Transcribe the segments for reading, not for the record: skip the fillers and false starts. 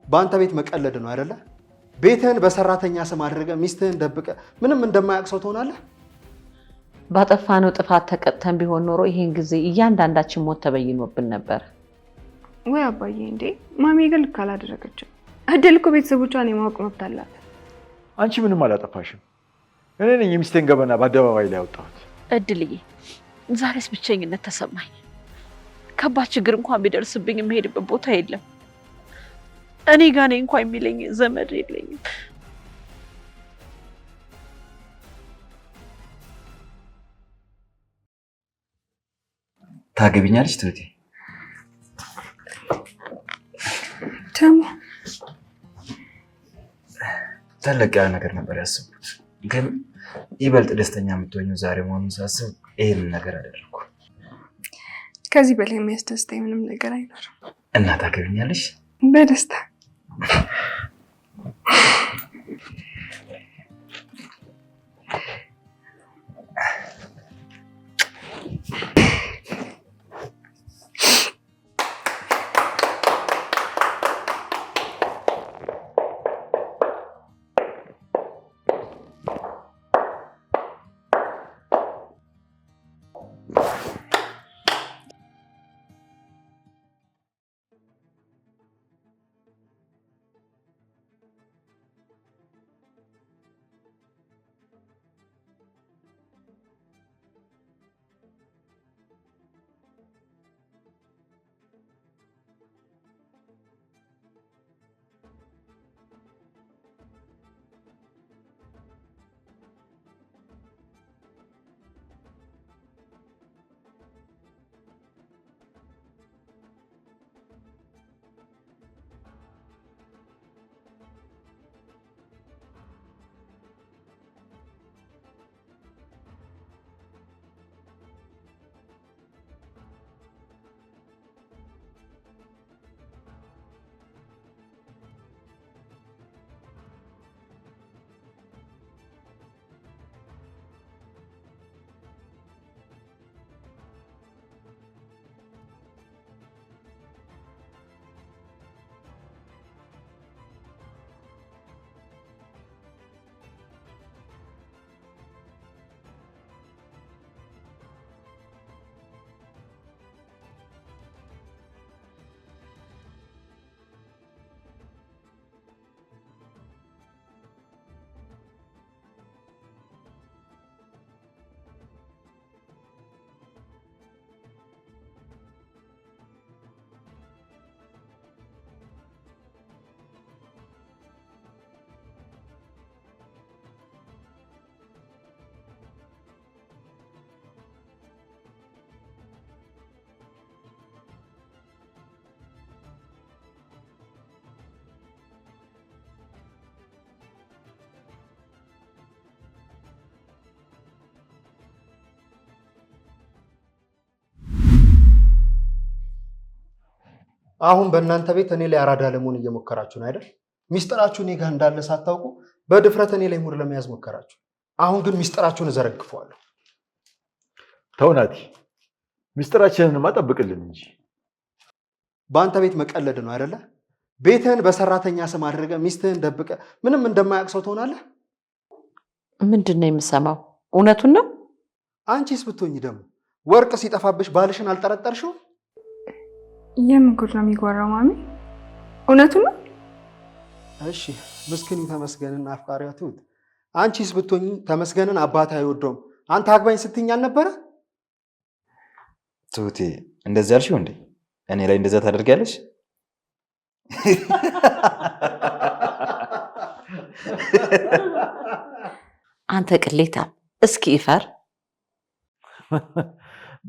በአንተ ቤት መቀለድ ነው አይደለ? ቤትህን በሰራተኛ ስም አድርገህ ሚስትህን ደብቀህ ምንም እንደማያውቅ ሰው ትሆናለህ። ባጠፋነው ጥፋት ተቀጥተን ቢሆን ኖሮ ይሄን ጊዜ እያንዳንዳችን ሞት ተበይኖብን ነበር። ወይ አባዬ እንዴ ማሚ ግን ልክ አላደረገችም። እድል እኮ ቤተሰቦቿን የማወቅ መብት አላት። አንቺ ምንም አላጠፋሽም። እኔ ነኝ የሚስቴን ገበና በአደባባይ ላይ ያወጣሁት። እድልዬ ዛሬስ ብቸኝነት ተሰማኝ። ከባድ ችግር እንኳን ቢደርስብኝ የምሄድበት ቦታ የለም። እኔ ጋር ነኝ እንኳን የሚለኝ ዘመድ የለኝም። ታገቢኛለሽ ትሁቴ? ደግሞ ተለቅ ያለ ነገር ነበር ያሰብኩት፣ ግን ይበልጥ ደስተኛ የምትሆኚው ዛሬ መሆኑን ሳስብ ይሄንን ነገር አደረኩ። ከዚህ በላይ የሚያስደስተኝ ምንም ነገር አይኖርም። እና ታገቢኛለሽ? በደስታ አሁን በእናንተ ቤት እኔ ላይ አራዳ ለመሆን እየሞከራችሁ ነው አይደል? ሚስጥራችሁ እኔ ጋር እንዳለ ሳታውቁ በድፍረት እኔ ላይ ሙድ ለመያዝ ሞከራችሁ። አሁን ግን ሚስጥራችሁን እዘረግፈዋለሁ። ተው ናቲ፣ ሚስጥራችንንማ ጠብቅልን እንጂ። በአንተ ቤት መቀለድ ነው አይደለ? ቤትህን በሰራተኛ ስም አድርገህ ሚስትህን ደብቀህ ምንም እንደማያውቅ ሰው ትሆናለህ። ምንድን ነው የምሰማው? እውነቱን ነው? አንቺስ ብትሆኚ ደግሞ ወርቅ ሲጠፋብሽ ባልሽን አልጠረጠርሽው? የምን ጉድ ነው የሚጎራው ማሚ? እውነቱን ነው? እሺ ምስኪኑ ተመስገንን አፍቃሪዋ ትሁት፣ አንቺስ ብትሆኚ ተመስገንን አባት አይወደውም አንተ አግባኝ ስትይኝ አልነበረ? ትሁቴ እንደዚህ አልሽው እንዴ? እኔ ላይ እንደዛ ታደርጊያለሽ? አንተ ቅሌታም፣ እስኪ ይፈር።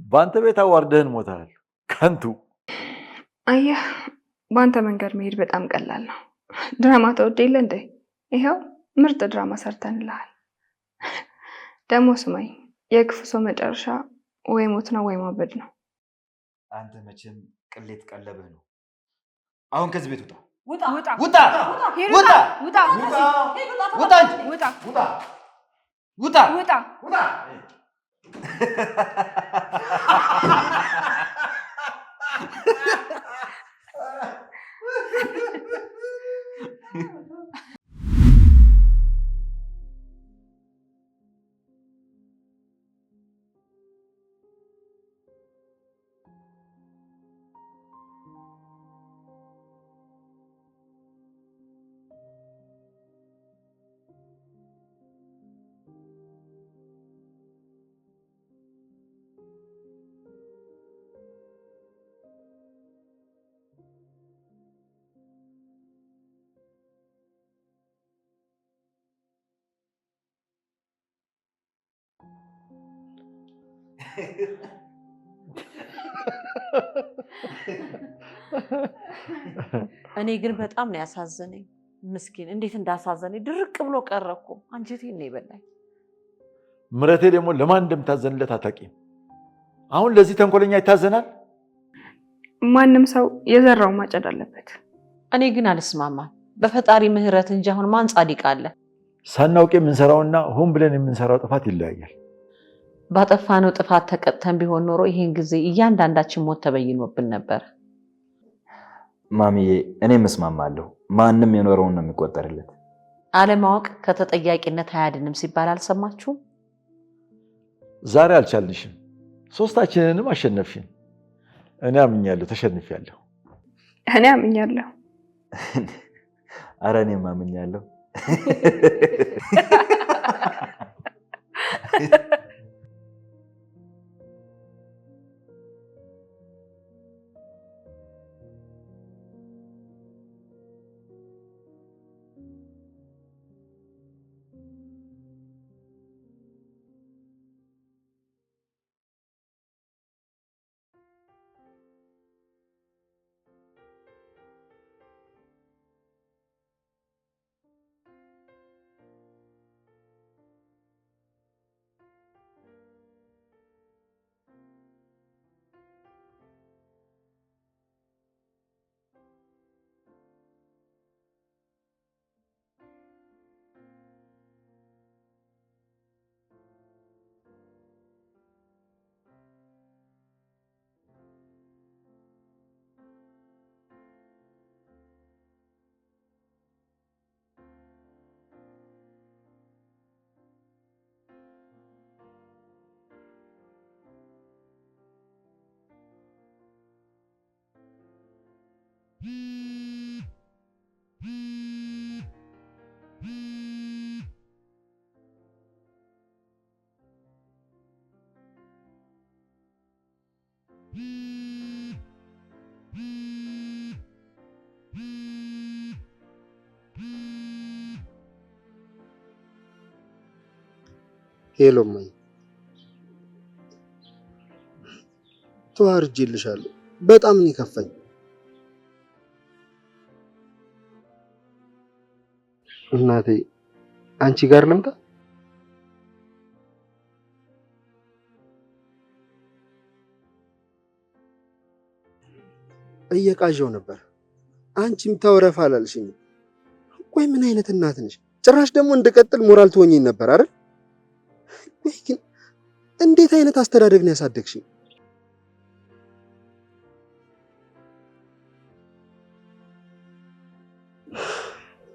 በአንተ ቤት አዋርደህን ሞታል ከንቱ። አየህ በአንተ መንገድ መሄድ በጣም ቀላል ነው። ድራማ ተወደ የለ እንዴ? ይኸው ምርጥ ድራማ ሰርተንልሃል። ደግሞ ስማኝ፣ የክፉ ሰው መጨረሻ ወይ ሞት ነው ወይ ማበድ ነው። አንተ መቼም ቅሌት ቀለብህ ነው። አሁን ከዚህ ቤት ውጣ! ውጣ! ውጣ! ውጣ! ውጣ! ውጣ! ውጣ! ውጣ! ውጣ! ውጣ! እኔ ግን በጣም ነው ያሳዘነኝ። ምስኪን እንዴት እንዳሳዘነኝ ድርቅ ብሎ ቀረ እኮ። አንጀቴን ነው የበላኝ። ምረቴ ደግሞ ለማን እንደምታዘንለት አታውቂም። አሁን ለዚህ ተንኮለኛ ይታዘናል? ማንም ሰው የዘራው ማጨድ አለበት። እኔ ግን አልስማማም። በፈጣሪ ምህረት እንጂ አሁን ማን ጻድቅ አለ? ሳናውቅ የምንሰራውና ሆን ብለን የምንሰራው ጥፋት ይለያያል። ባጠፋነው ጥፋት ተቀጥተን ቢሆን ኖሮ ይሄን ጊዜ እያንዳንዳችን ሞት ተበይኖብን ነበር። ማሚዬ እኔም እስማማለሁ። ማንም የኖረውን ነው የሚቆጠርለት። አለማወቅ ከተጠያቂነት አያድንም ሲባል አልሰማችሁም? ዛሬ አልቻልንሽም። ሶስታችንንም አሸነፍሽን። እኔ አምኛለሁ፣ ተሸንፊያለሁ። እኔ አምኛለሁ። ኧረ እኔም አምኛለሁ። ሄሎ እማዬ፣ ተዋርጄልሻለሁ። በጣም ነው የከፋኝ። እናቴ አንቺ ጋር ልምጣ? እየቃዣው ነበር። አንቺም ተወረፋ አላልሽኝ። ቆይ ምን አይነት እናት ነሽ? ጭራሽ ደግሞ እንድቀጥል ሞራል ትሆኚኝ ነበር አይደል? ወይ ግን እንዴት አይነት አስተዳደግ ነው ያሳደግሽኝ?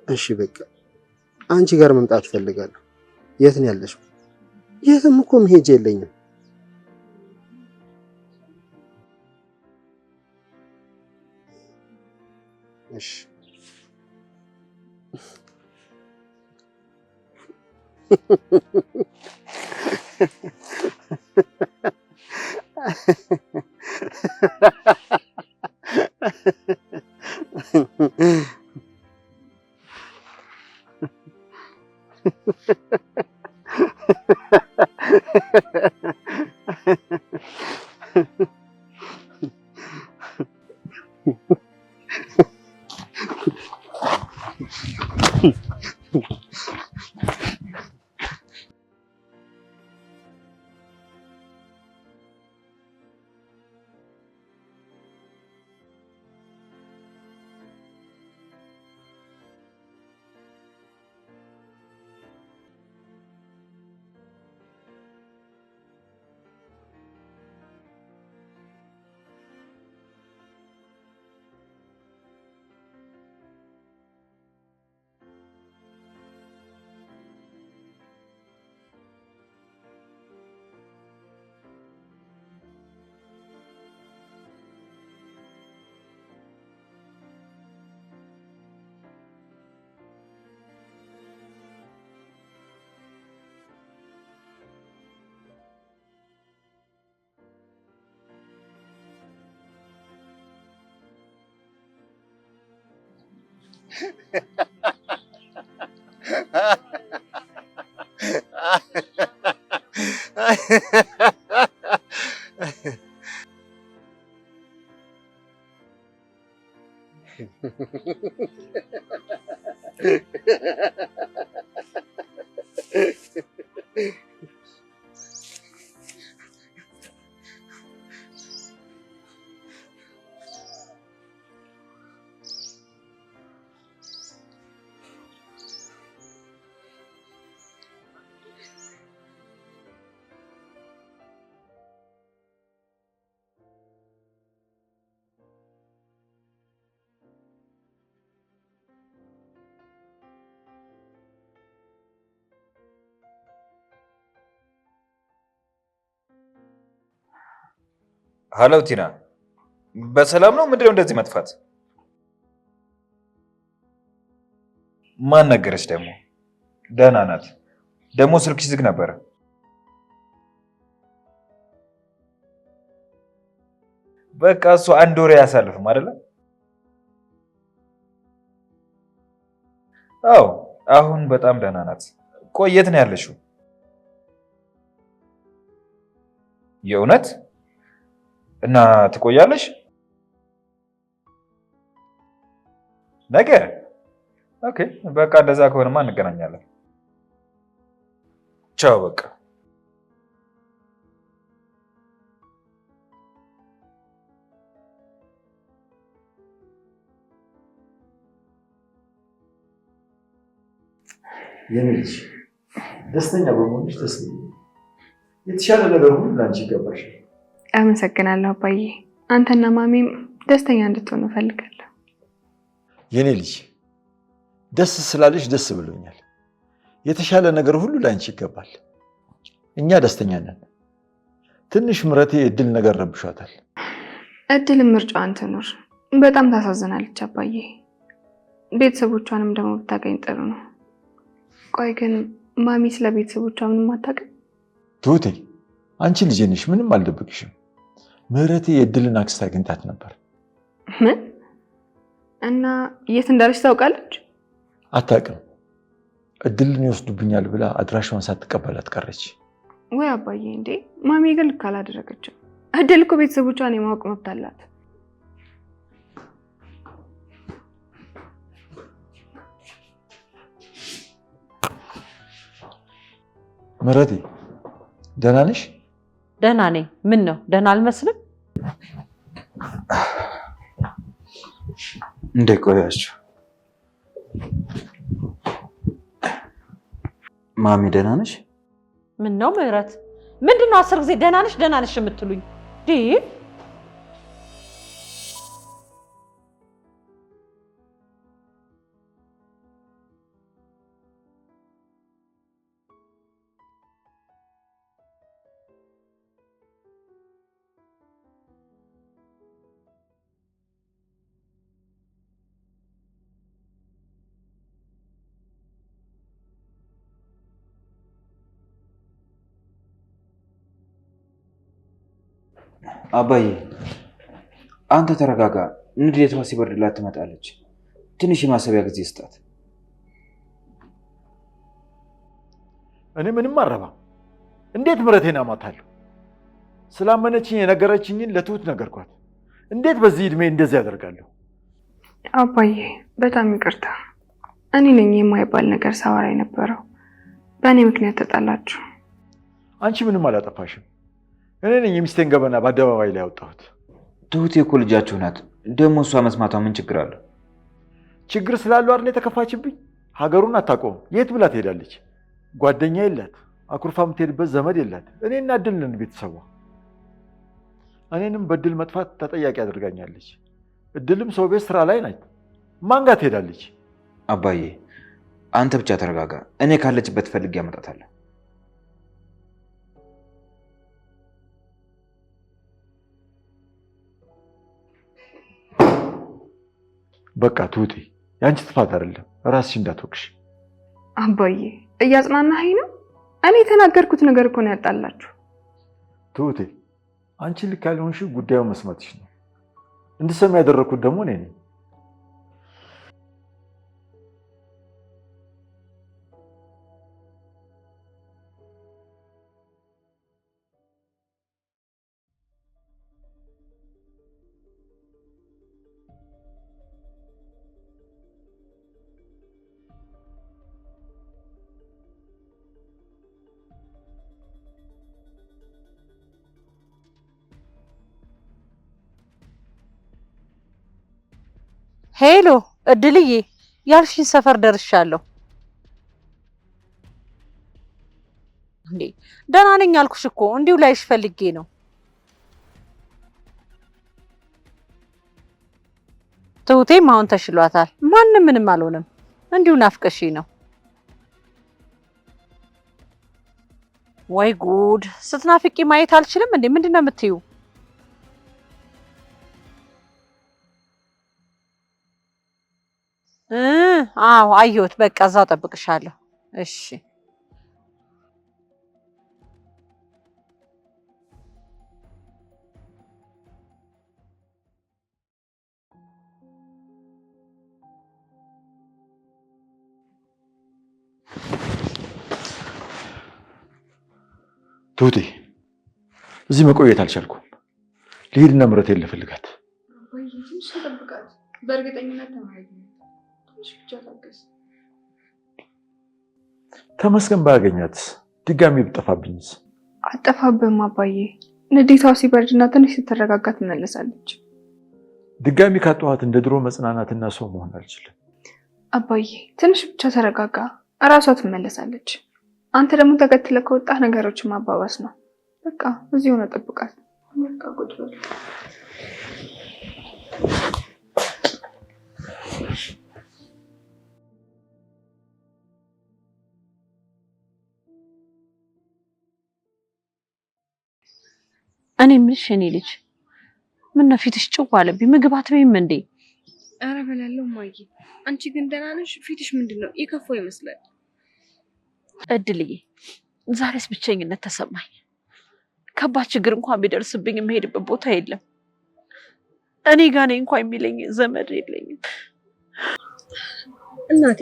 እሺ በቃ አንቺ ጋር መምጣት ፈልጋለሁ። የት ነው ያለሽው? የትም እኮ መሄጃ የለኝም። እሺ ሀለው ቲና፣ በሰላም ነው? ምንድነው እንደዚህ መጥፋት? ማን ነገረች ደግሞ? ደህና ናት። ደግሞ ስልክሽ ዝግ ነበረ። በቃ እሱ አንድ ወሬ አያሳልፍም አይደለ? አዎ፣ አሁን በጣም ደህና ናት። ቆይ የት ነው ያለሽው? የእውነት? እና ትቆያለሽ? ነገ? ኦኬ፣ በቃ እንደዛ ከሆነማ እንገናኛለን። ቻው በቃ። የኔ ልጅ ደስተኛ በመሆንሽ ደስ ይላል። የተሻለ ነገር ሁሉ ላንቺ ይገባሻል። አመሰግናለሁ አባዬ። አንተና ማሚም ደስተኛ እንድትሆኑ እፈልጋለሁ። የኔ ልጅ ደስ ስላለሽ ደስ ብሎኛል። የተሻለ ነገር ሁሉ ላንቺ ይገባል። እኛ ደስተኛ ነን። ትንሽ ምረቴ እድል ነገር ረብሿታል። እድልም ምርጫዋን ትኑር። በጣም ታሳዝናለች አባዬ። ቤተሰቦቿንም ደግሞ ብታገኝ ጥሩ ነው። ቆይ ግን ማሚ ስለ ቤተሰቦቿ ምንም አታውቅም? ትሁቴ አንቺ ልጄ ነሽ፣ ምንም አልደብቅሽም። ምህረቴ የእድልን አክስት አግኝታት ነበር። ምን? እና የት እንዳለች ታውቃለች? አታውቅም። እድልን ይወስዱብኛል ብላ አድራሻዋን ሳትቀበላት ቀረች። ወይ አባዬ፣ እንዴ ማሚ ግን ልክ አላደረገችም። እድል እኮ ቤተሰቦቿን የማወቅ መብት አላት። ምህረቴ ደህና ነሽ? ደህና ነኝ። ምን ነው ደህና አልመስልም? እንዴት ቆያችሁ? ማሚ ደህና ነሽ? ምን ነው ምህረት፣ ምንድነው 10 ጊዜ ደህና ነሽ የምትሉኝ? አባዬ አንተ ተረጋጋ። ንዴቷ ሲበርድላት ትመጣለች። ትንሽ የማሰቢያ ጊዜ ስጣት። እኔ ምንም አረባም። እንዴት ምረቴን አማታለሁ? ስላመነችኝ የነገረችኝን ለትሁት ነገርኳት። እንዴት በዚህ እድሜ እንደዚህ ያደርጋለሁ? አባዬ በጣም ይቅርታ። እኔ ነኝ የማይባል ነገር ሳወራ የነበረው። በእኔ ምክንያት ተጣላችሁ። አንቺ ምንም አላጠፋሽም። እኔ ነኝ የሚስቴን ገበና በአደባባይ ላይ ያወጣሁት። ትሁቴ እኮ ልጃችሁ ናት። ደግሞ እሷ መስማቷ ምን ችግር አለው? ችግር ስላለው አይደል የተከፋችብኝ? ሀገሩን አታውቀውም። የት ብላ ትሄዳለች? ጓደኛ የላት፣ አኩርፋ የምትሄድበት ዘመድ የላት። እኔና እድል ነን ቤተሰቧ። እኔንም በእድል መጥፋት ተጠያቂ አድርጋኛለች። እድልም ሰው ቤት ስራ ላይ ናት። ማን ጋር ትሄዳለች? አባዬ አንተ ብቻ ተረጋጋ። እኔ ካለችበት ፈልጌ ያመጣታለሁ። በቃ ትሁቴ ያንቺ ጥፋት አይደለም፣ ራስሽ እንዳትወቅሽ። አባዬ እያጽናናኸኝ ነው? እኔ የተናገርኩት ነገር እኮ ነው ያጣላችሁ። ትሁቴ አንቺ ልክ ያልሆንሽ ጉዳዩን መስማትሽ ነው። እንድሰማ ያደረኩት ደግሞ እኔ ነኝ። ሄሎ እድልዬ፣ ያልሽኝ ሰፈር ደርሻለሁ። እንዴ ደህና ነኝ አልኩሽ እኮ እንዲሁ ላይሽ ፈልጌ ነው። ትሁቴም አሁን ተሽሏታል። ማንም ምንም አልሆነም። እንዲሁ ናፍቀሽ ነው። ወይ ጉድ! ስትናፍቂ ማየት አልችልም እንዴ? ምንድን ነው የምትይው? አዎ አየሁት። በቃ እዛው ጠብቅሻለሁ። እሺ ትሁቴ፣ እዚህ መቆየት አልቻልኩም። ልሂድና ምረቴን ልፈልጋት። በእርግጠኝነት ተማሪ ትንሽ ብቻ ታገስ። ተመስገን ባያገኛት ድጋሚ ብጠፋብኝስ? አጠፋብህም አባዬ። ንዴቷ ሲበርድና ትንሽ ስትረጋጋ ትመለሳለች። ድጋሚ ካጠዋት እንደ ድሮ መጽናናትና ሰው መሆን አልችልም። አባዬ ትንሽ ብቻ ተረጋጋ፣ እራሷ ትመለሳለች። አንተ ደግሞ ተከትለ ከወጣህ ነገሮችን ማባባስ ነው። በቃ እዚህ ሆነ ጠብቃት። በቃ ቁጭ በል። እኔ የምልሽ የኔ ልጅ ምነው ፊትሽ ጭው አለብኝ? ምግብ አትበይም እንዴ? ኧረ በላለሁ እማዬ። አንቺ ግን ደህና ነሽ? ፊትሽ ምንድነው የከፋው ይመስላል። እድልዬ ዛሬስ ብቸኝነት ተሰማኝ። ከባድ ችግር እንኳን ቢደርስብኝ የምሄድበት ቦታ የለም። እኔ ጋር ነኝ እንኳን የሚለኝ ዘመድ የለኝም። እናቴ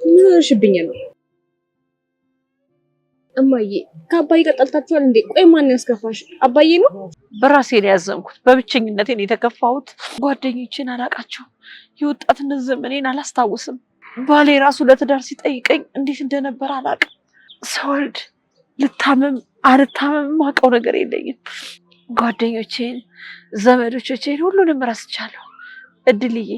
ምን ሆነሽብኝ ነው? እማዬ ከአባዬ ጋር ጣልታችኋል እንዴ? ቆይ ማን ያስከፋሽ? አባዬ ነው? በራሴ ነው ያዘንኩት። በብቸኝነቴ ነው የተከፋሁት። ጓደኞቼን አላቃቸው፣ የወጣትነት ዘመኔን አላስታውስም። ባሌ ራሱ ለትዳር ሲጠይቀኝ እንዴት እንደነበር አላውቅም። ስወልድ ልታመም አልታመም ማውቀው ነገር የለኝም። ጓደኞቼን፣ ዘመዶቼን ሁሉንም ረስቻለሁ። እድልዬ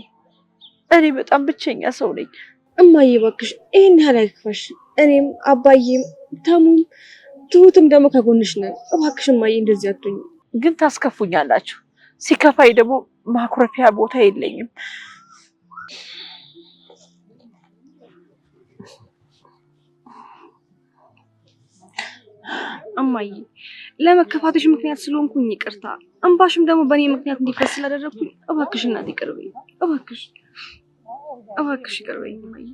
እኔ በጣም ብቸኛ ሰው ነኝ። እማዬ እባክሽ ይሄን ያህል አይክፋሽ። እኔም አባዬም ተሙም ትሁትም ደግሞ ከጎንሽ ነን። እባክሽ እማዬ እንደዚህ አትሁኝ። ግን ታስከፉኛላችሁ። ሲከፋይ ደግሞ ማኩረፊያ ቦታ የለኝም። እማዬ ለመከፋትሽ ምክንያት ስለሆንኩኝ ይቅርታ። እንባሽም ደግሞ በእኔ ምክንያት እንዲፈስ ስላደረግኩኝ እባክሽ እናቴ ይቅር በይኝ። እባክሽ ይቅር በይኝ እማዬ።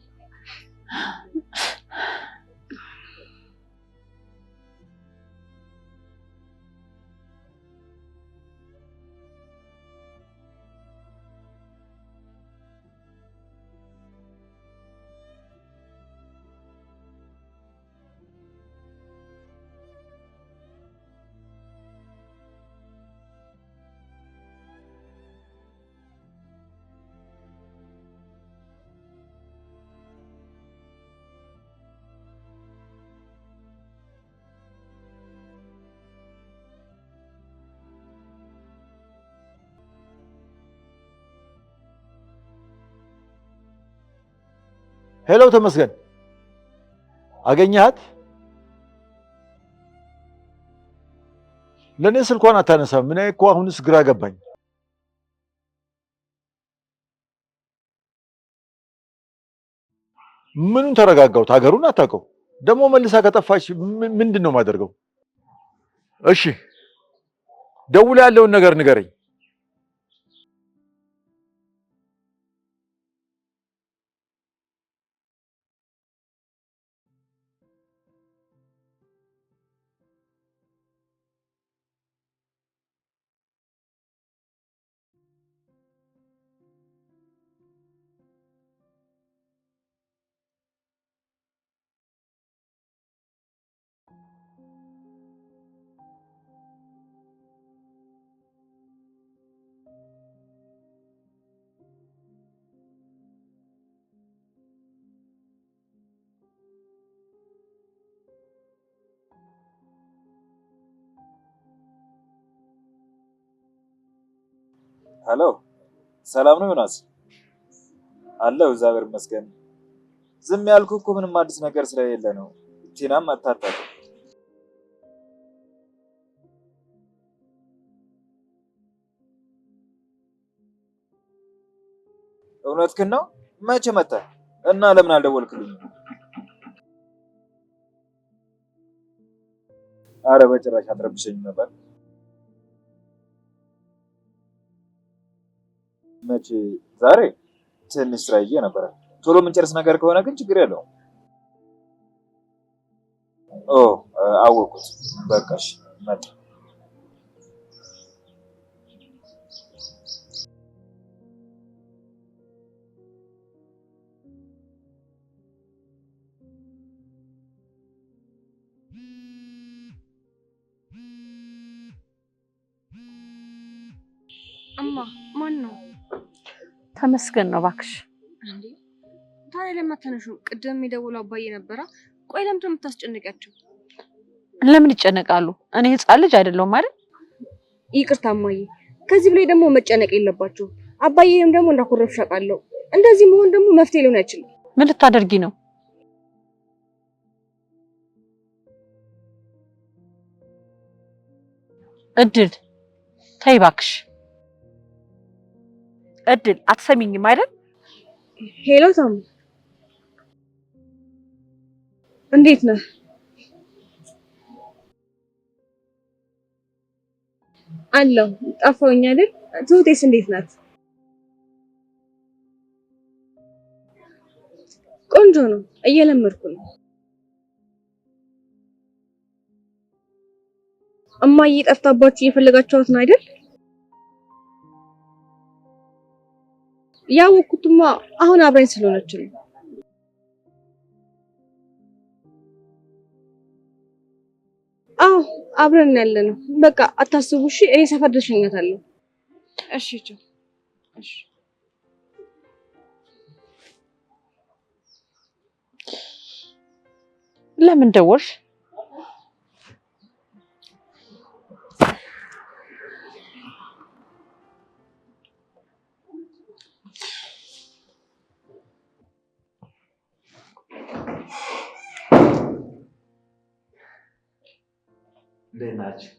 ሄሎ ተመስገን፣ አገኘሃት? ለእኔ ስልኳን አታነሳም። ምን እኮ አሁንስ ግራ ገባኝ። ምኑን ተረጋጋሁት? ሀገሩን አታውቀው ደግሞ መልሳ ከጠፋች ምንድን ነው የማደርገው? እሺ ደውላ ያለውን ነገር ንገረኝ። ሄሎ ሰላም ነው ዮናስ? አለው እግዚአብሔር ይመስገን። ዝም ያልኩህ እኮ ምንም አዲስ ነገር ስለሌለ ነው። ቲናም አታጣጥ እውነትህን ነው። መቼ መጣህ እና ለምን አልደወልክልኝም? አረ በጭራሽ አትረብሸኝም ነበር። መቼ? ዛሬ ትንሽ ስራ ይዤ ነበረ። ቶሎ የምንጨርስ ነገር ከሆነ ግን ችግር የለውም። ኦ አወኩት። በቃሽ መጣ። እማ ማን ነው? ተመስገን ነው እባክሽ። እንዴ ታዲያ ለምን አትነሺው? ቅድም የደወለው አባዬ ነበረ። ቆይ ለምን የምታስጨንቂያቸው? ለምን ይጨነቃሉ? እኔ ህፃን ልጅ አይደለሁም አይደል? ይቅርታ እማዬ፣ ከዚህ በላይ ደግሞ መጨነቅ የለባቸውም። አባዬንም ደግሞ እንዳኮረፍሽ አውቃለሁ። እንደዚህ መሆን ደግሞ መፍትሄ ሊሆን አይችልም። ምን ልታደርጊ ነው? እድል ተይ እባክሽ። እድል አትሰሚኝም አይደል? ሄሎ ታሙ፣ እንዴት ነህ? አለሁ። ጠፋሁኝ አይደል? ትሁቴስ እንዴት ናት? ቆንጆ ነው፣ እየለመድኩ ነው። እማዬ ጠፍታባችሁ እየፈለጋችኋት ነው አይደል? ያወኩትማ አሁን አብራኝ ስለሆነች ነው። አዎ አብረን ያለነው። በቃ አታስቡ እሺ። እኔ ሰፈር ድረስ እሸኛታለሁ። እሺ ቻው። እሺ ለምን ደወልሽ? እንዴት ናችሁ?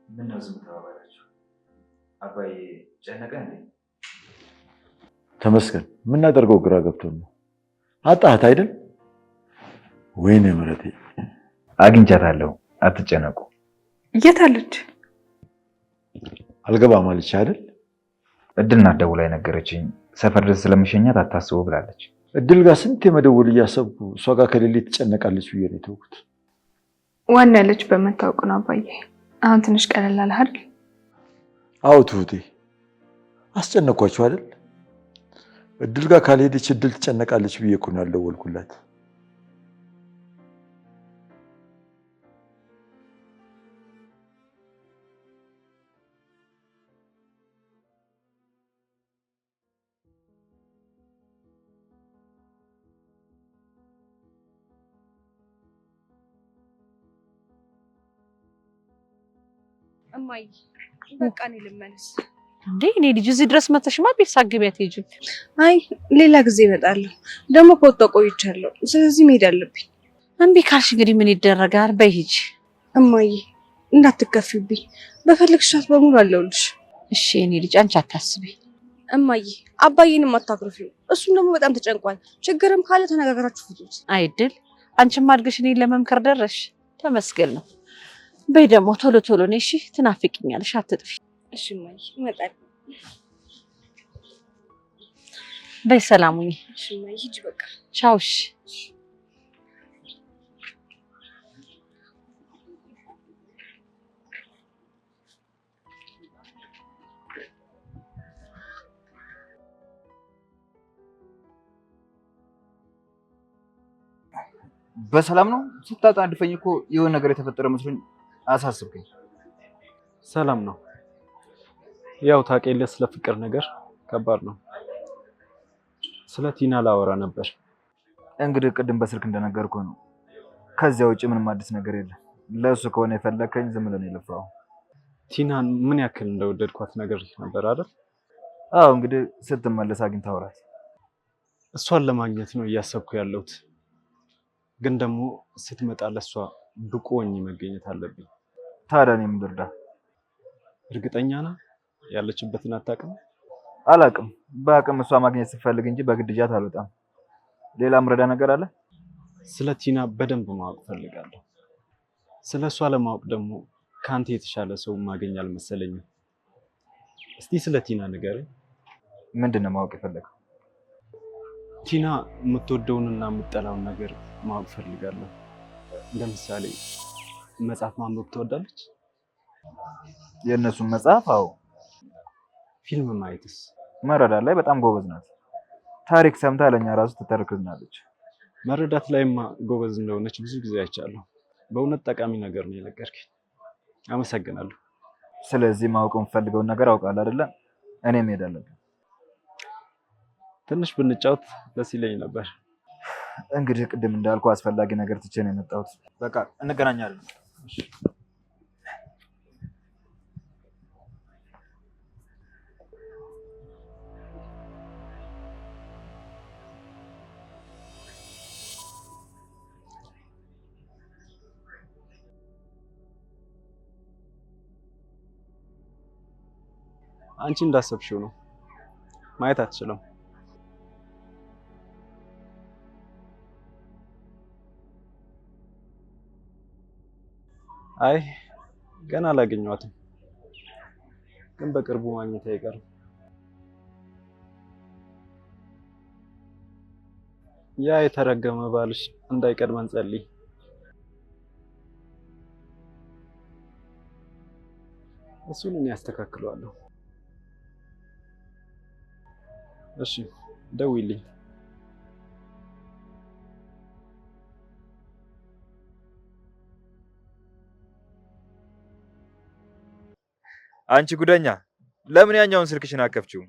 ምነው ዝም ተባባላችሁ? አባዬ ጨነቀ እንዴ? ተመስገን። የምናደርገው ግራ ገብቶን ነው። አጣሃት አይደል? ወይኔ ምረቴ። አግኝቻታለሁ፣ አትጨነቁ። የት አለች? አልገባም አለች አይደል? እድል ናት ደውላ የነገረችኝ። ሰፈር ድረስ ስለምሸኛት አታስቡ ብላለች። እድል ጋር ስንት የመደወል እያሰብኩ እሷ ጋር ከሌለ ትጨነቃለች ብዬ ነው የተውኩት። ዋና ያለች በመታወቅ ነው አባዬ። አሁን ትንሽ ቀለል አለህ አይደል? አዎ ትሁቴ፣ አስጨነኳችሁ አይደል? እድል ጋር ካልሄደች እድል ትጨነቃለች ብዬ እኮ ነው ያልደወልኩላት። እማዬ በቃ እኔ ልመለስ። እንዴ እኔ ልጅ እዚህ ድረስ መተሽማ ቤት ሳግቢያት ሂጂ። አይ ሌላ ጊዜ እመጣለሁ። ደግሞ ከወጣሁ ቆይቻለሁ። ስለዚህ መሄድ አለብኝ። እምቢ ካልሽ እንግዲህ ምን ይደረጋል? በይ ሂጂ። እማዬ እንዳትከፊብኝ፣ በፈለግሽ ሰዓት በሙሉ አለሁልሽ። እሺ እኔ ልጅ አንቺ አታስቢ። እማዬ አባዬንም አታክርፊው። እሱም ደግሞ በጣም ተጨንቋል። ችግርም ካለ ተነጋግራችሁ ፍቱት። አይድል አንቺም አድገሽ እኔን ለመምከር ደረሽ። ተመስገን ነው። በይ ደግሞ ቶሎ ቶሎ ነይ እሺ። ትናፍቂኛለሽ፣ አትጥፊ። እሺ እማዬ እመጣለሁ። በይ ሰላም ሁኚ። እሺ እማዬ ሂጂ በቃ ቻው። እሺ በሰላም ነው? ስታጣድፈኝ እኮ የሆነ ነገር የተፈጠረ መስሎኝ አሳስብከኝ። ሰላም ነው። ያው ታውቂያለሽ፣ ስለ ፍቅር ነገር ከባድ ነው። ስለ ቲና ላወራ ነበር። እንግዲህ ቅድም በስልክ እንደነገርኩህ ነው። ከዚያ ውጭ ምንም አዲስ ነገር የለም። ለእሱ ከሆነ የፈለከኝ ዝም ብለን የለፋው። ቲናን ምን ያክል እንደወደድኳት ነገር ነበር አይደል? አዎ እንግዲህ ስትመለስ አግኝታ አውራት። እሷን ለማግኘት ነው እያሰብኩ ያለሁት፣ ግን ደግሞ ስትመጣ ለእሷ ብቁ ሆኜ መገኘት አለብኝ። ታዲያ እኔ ምን ልርዳ? እርግጠኛ ነህ ያለችበትን አታውቅም? አላውቅም። በአቅም እሷ ማግኘት ስትፈልግ እንጂ በግድ ይዣት አልወጣም። ሌላ ምረዳ ነገር አለ? ስለ ቲና በደንብ ማወቅ ፈልጋለሁ። ስለ እሷ ለማወቅ ደግሞ ከአንተ የተሻለ ሰው ማገኝ አልመሰለኝም። እስቲ ስለ ቲና ንገረኝ። ምንድን ነው ማወቅ የፈለገው? ቲና የምትወደውንና የምትጠላውን ነገር ማወቅ ፈልጋለሁ። ለምሳሌ መጽሐፍ ማንበብ ትወዳለች? የእነሱን መጽሐፍ? አዎ። ፊልም ማየትስ? መረዳት ላይ በጣም ጎበዝ ናት። ታሪክ ሰምታ ለኛ ራሱ ትተርክልናለች። መረዳት ላይማ ጎበዝ እንደሆነች ብዙ ጊዜ አይቻለሁ። በእውነት ጠቃሚ ነገር ነው የነገርከኝ። አመሰግናለሁ። ስለዚህ ማወቅ የምፈልገውን ነገር አውቃለሁ አይደለ? እኔ መሄድ አለብኝ። ትንሽ ብንጫወት ደስ ይለኝ ነበር። እንግዲህ ቅድም እንዳልኩ አስፈላጊ ነገር ትቼ ነው የመጣሁት። በቃ እንገናኛለን። አንቺ እንዳሰብሽው ነው። ማየት አትችልም። አይ ገና አላገኘኋትም፣ ግን በቅርቡ ማግኘት አይቀርም። ያ የተረገመ ባልሽ እንዳይቀድመን ጸልይ። እሱን እኔ አስተካክለዋለሁ። እሺ ደውይልኝ። አንቺ ጉደኛ፣ ለምን ያኛውን ስልክሽን አከፍቺው?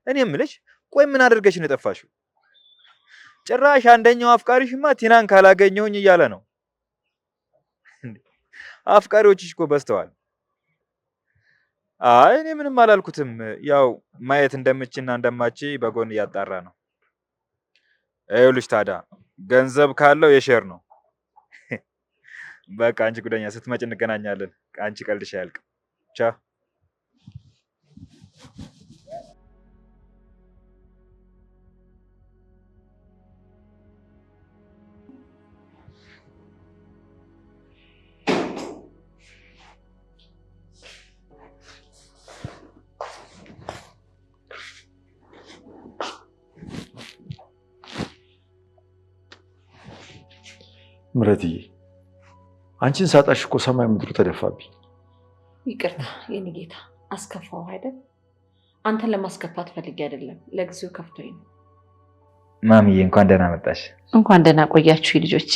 እኔ የምልሽ ቆይ ምን አድርገሽ ነው የጠፋሽው? ጭራሽ አንደኛው አፍቃሪሽማ ቲናን ካላገኘሁኝ እያለ ነው። አፍቃሪዎችሽ እኮ በዝተዋል። አይ እኔ ምንም አላልኩትም። ያው ማየት እንደምችና እንደማች በጎን እያጣራ ነው። ይኸውልሽ ታዲያ ገንዘብ ካለው የሼር ነው። በቃ አንቺ ጉደኛ ስትመጭ እንገናኛለን። አንቺ ቀልድሽ አያልቅም። ቻው። ምረትዬ፣ አንቺን ሳጣሽ እኮ ሰማይ ምድሩ ተደፋብኝ። ይቅርታ የኔ ጌታ፣ አስከፋው አይደል? አንተን ለማስከፋት ፈልጌ አይደለም፣ ለጊዜው ከፍቶኝ ነው። ማሚዬ እንኳን ደህና መጣሽ። እንኳን ደህና ቆያችሁ ልጆቼ።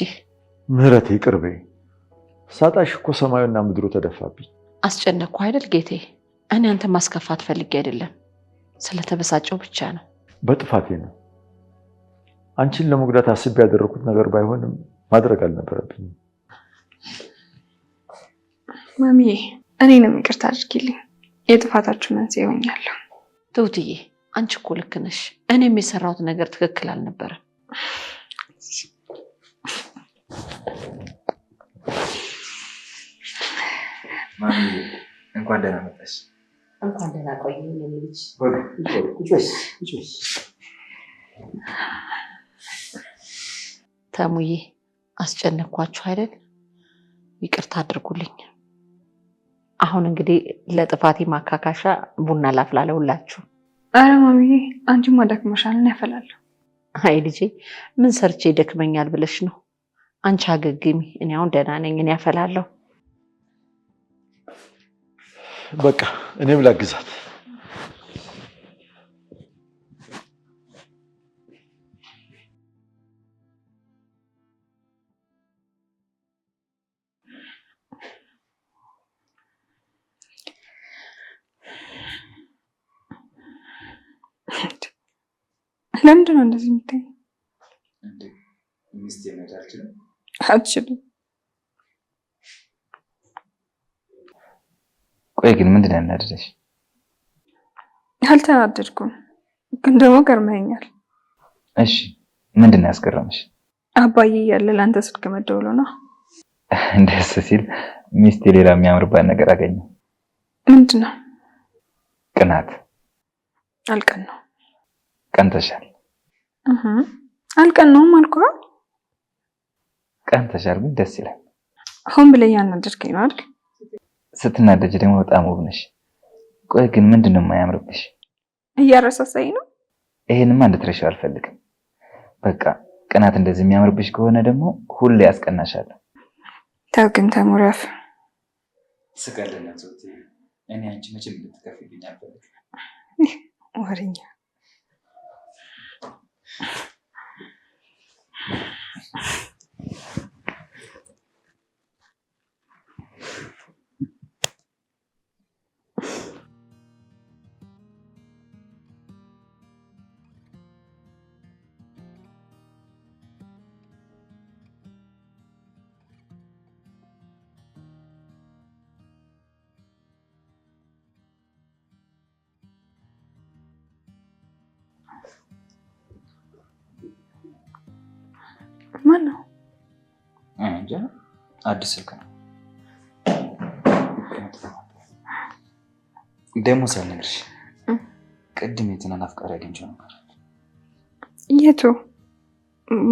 ምህረቴ ቅርቤ፣ ሳጣሽ እኮ ሰማዩና ምድሩ ተደፋብኝ። አስጨነቅኩ አይደል ጌቴ? እኔ አንተን ማስከፋት ፈልጌ አይደለም፣ ስለተበሳጨው ብቻ ነው። በጥፋቴ ነው። አንቺን ለመጉዳት አስቤ ያደረኩት ነገር ባይሆንም ማድረግ አልነበረብኝም። ማሚዬ እኔንም ይቅርታ አድርጊልኝ፣ የጥፋታችሁ መንስኤ ሆኛለሁ። ትሁትዬ አንቺ እኮ ልክ ነሽ። እኔም የሰራሁት ነገር ትክክል አልነበረም። ማሚዬ እንኳን ደህና መጣሽ። እንኳን ደህና ቆየኝ የኔ ልጅ። ተሙዬ አስጨነቅኳችሁ አይደል? ይቅርታ አድርጉልኝ። አሁን እንግዲህ ለጥፋቴ ማካካሻ ቡና ላፍላለሁላችሁ። አረ ማሚዬ አንቺማ ደክሞሻል፣ እኔ አፈላለሁ። አይ ልጄ ምን ሰርቼ ይደክመኛል ብለሽ ነው? አንቺ አገግሚ፣ እኔ አሁን ደህና ነኝ፣ እኔ አፈላለሁ። በቃ እኔም ላግዛት። ለምንድን ነው እንደዚህ የምታይኝ? ሚስቴ ነች አልችልም? አትችልም። ቆይ ግን ምንድን ነው ያናደደሽ? አልተናደድኩም፣ ግን ደግሞ ገርመኛል። እሺ ምንድን ነው ያስገረመሽ? አባዬ እያለ ለአንተ ስልክ መደወሉ ነው። ደስ ሲል ሚስቴ ሌላ የሚያምርባት ነገር አገኘው። ምንድን ነው? ቅናት። አልቀን ነው። ቀንተሻል። አልቀን ነው አልኩህ። ቀንተሻል ግን ደስ ይላል። አሁን ብለህ ያናደድከኝ ነው አይደል? ስትናደጅ ደግሞ በጣም ውብ ነሽ። ቆይ ግን ምንድን ነው የማያምርብሽ? እያረሳሳኝ ነው። ይሄንማ እንድትረሺው አልፈልግም። በቃ ቅናት እንደዚህ የሚያምርብሽ ከሆነ ደግሞ ሁሌ ያስቀናሻለሁ። ተው ግን ተሙረፍ። ስቀልድና ሶቲ እኔ አንቺ መቼም ልትከፍልኝ አልፈልግም። ወሬኛ ማን ነው? እንጃ አዲስ ስልክ ነው። ደግሞ ሳልነግርሽ ቅድም የትናን አፍቃሪ አግኝቼው ነበር። የቱ?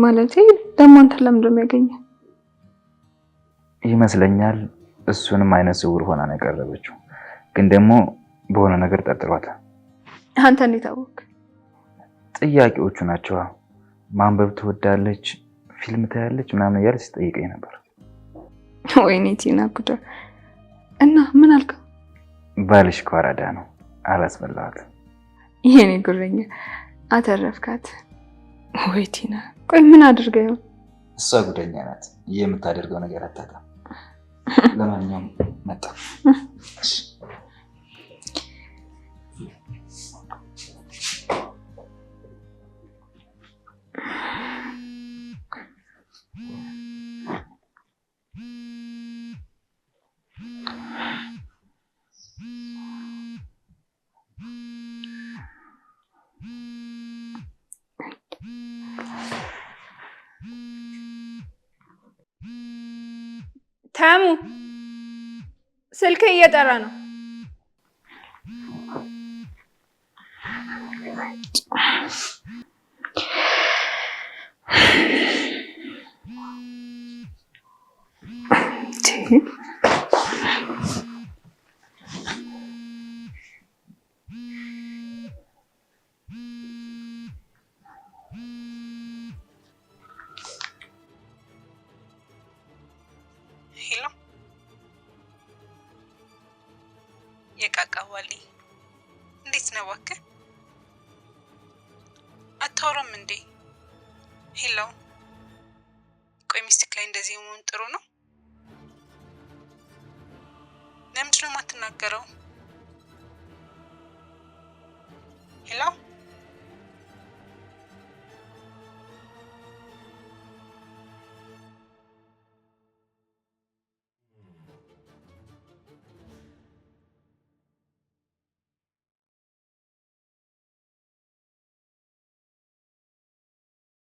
ማለቴ ደግሞ አንተን ለምን እንደሚያገኘው ይመስለኛል። እሱንም አይነት ስውር ሆና ነው የቀረበችው፣ ግን ደግሞ በሆነ ነገር ጠርጥሯታል። አንተ እንዴት አወቅ? ጥያቄዎቹ ናቸው። ማንበብ ትወዳለች፣ ፊልም ታያለች ምናምን እያለች ሲጠይቀኝ ነበር። ወይኔ ቲና ጉዳ። እና ምን አልከው? ባልሽ እኮ አራዳ ነው፣ አላስበላኋትም። የኔ ጉረኛ አተረፍካት። ወይ ቲና፣ ቆይ ምን አድርገው? እሷ ጉደኛ ናት፣ የምታደርገው ነገር አታውቅም። ለማንኛውም መጣ። ታሙ ስልክ እየጠራ ነው። ሄሎ የቃቃዋሊ እንዴት ነው እባክህ? አታወራም እንዴ? ሄሎ ቆይ ሚስትክ ላይ እንደዚህ መሆን ጥሩ ነው? ለምንድን ነው የማትናገረው? ሄሎ